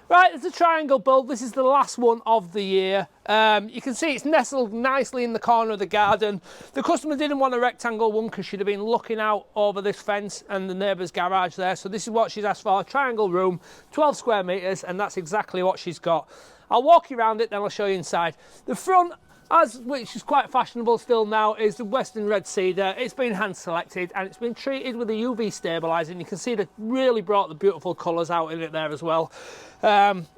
Right, it's a triangle build. This is the last one of the year. You can see it's nestled nicely in the corner of the garden. The customer didn't want a rectangle one because she'd have been looking out over this fence and the neighbour's garage there. So this is what she's asked for, a triangle room, 12 square metres, and that's exactly what she's got. I'll walk you around it, then I'll show you inside. The front, which is quite fashionable still now, is the Western Red Cedar. It's been hand selected and it's been treated with a UV stabilising. You can see they really brought the beautiful colours out in it there as well.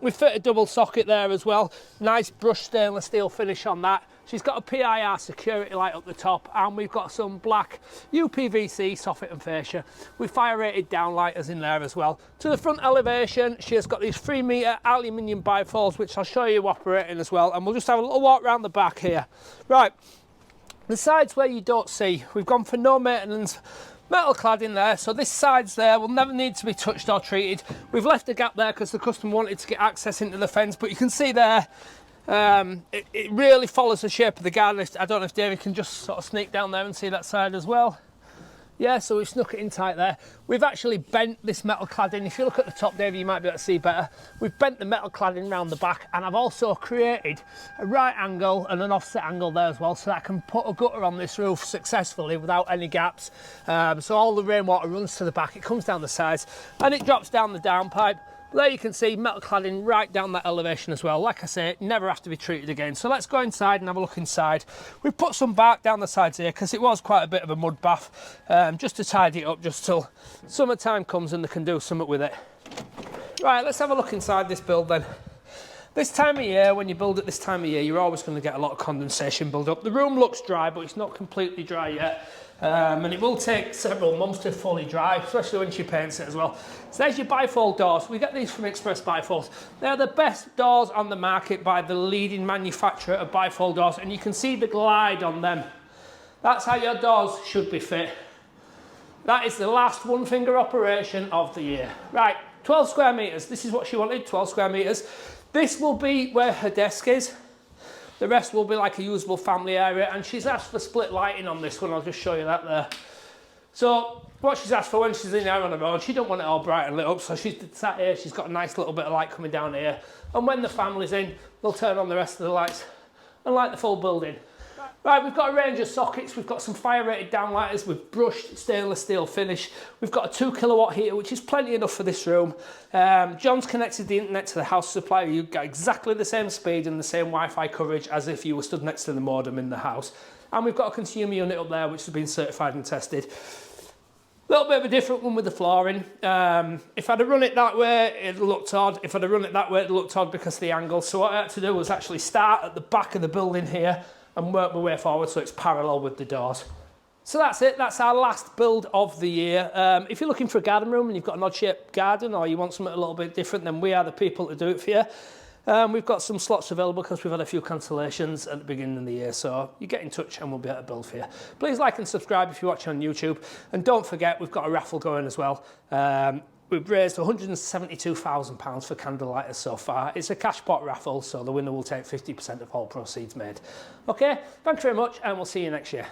We fit a double socket there as well. Nice brushed stainless steel finish on that. She's got a PIR security light up the top, and we've got some black UPVC soffit and fascia with fire rated downlighters in there as well. To the front elevation, she has got these 3 metre aluminium bifolds, which I'll show you operating as well, and we'll just have a little walk around the back here. Right, the sides where you don't see, we've gone for no maintenance metal cladding there, so this side's there will never need to be touched or treated. We've left a gap there because the customer wanted to get access into the fence, but you can see there it really follows the shape of the garden. I don't know if David can just sort of sneak down there and see that side as well. Yeah, so we've snuck it in tight there. We've actually bent this metal cladding. If you look at the top, David, you might be able to see better. We've bent the metal cladding around the back, and I've also created a right angle and an offset angle there as well, so that I can put a gutter on this roof successfully without any gaps. So all the rainwater runs to the back, it comes down the sides, and it drops down the downpipe. There you can see metal cladding right down that elevation as well. Like I say, never have to be treated again. So let's go inside and have a look inside. We've put some bark down the sides here because it was quite a bit of a mud bath, just to tidy it up just till summertime comes and they can do something with it. Right, let's have a look inside this build then. This time of year, when you build it this time of year, you're always going to get a lot of condensation build up. The room looks dry, but it's not completely dry yet. And it will take several months to fully dry, especially when she paints it as well. So there's your bifold doors. We get these from Express Bifolds. They're the best doors on the market by the leading manufacturer of bifold doors, and you can see the glide on them. That's how your doors should be fit. That is the last one finger operation of the year. Right, 12 square metres. This is what she wanted, 12 square metres. This will be where her desk is. The rest will be like a usable family area, and she's asked for split lighting on this one. I'll just show you that there. So what she's asked for when she's in there on her own, she don't want it all bright and lit up, so she's sat here, she's got a nice little bit of light coming down here, and when the family's in, they'll turn on the rest of the lights and light the full building. Right, we've got a range of sockets, we've got some fire rated downlighters with brushed stainless steel finish. We've got a 2 kilowatt heater, which is plenty enough for this room. John's connected the internet to the house supply. You've got exactly the same speed and the same Wi-Fi coverage as if you were stood next to the modem in the house. And we've got a consumer unit up there, which has been certified and tested. A little bit of a different one with the flooring. If I'd have run it that way, it'd looked odd. If I'd have run it that way, it'd looked odd because of the angle. So what I had to do was actually start at the back of the building here and work my way forward so it's parallel with the doors. So that's it, that's our last build of the year. If you're looking for a garden room and you've got an odd shaped garden, or you want something a little bit different, then we are the people to do it for you. We've got some slots available because we've had a few cancellations at the beginning of the year, so you get in touch and we'll be able to build for you. Please like and subscribe if you're watching on YouTube, and don't forget we've got a raffle going as well. We've raised £172,000 for candlelighters so far. It's a cash pot raffle, so the winner will take 50% of all proceeds made. Okay, thanks very much, and we'll see you next year.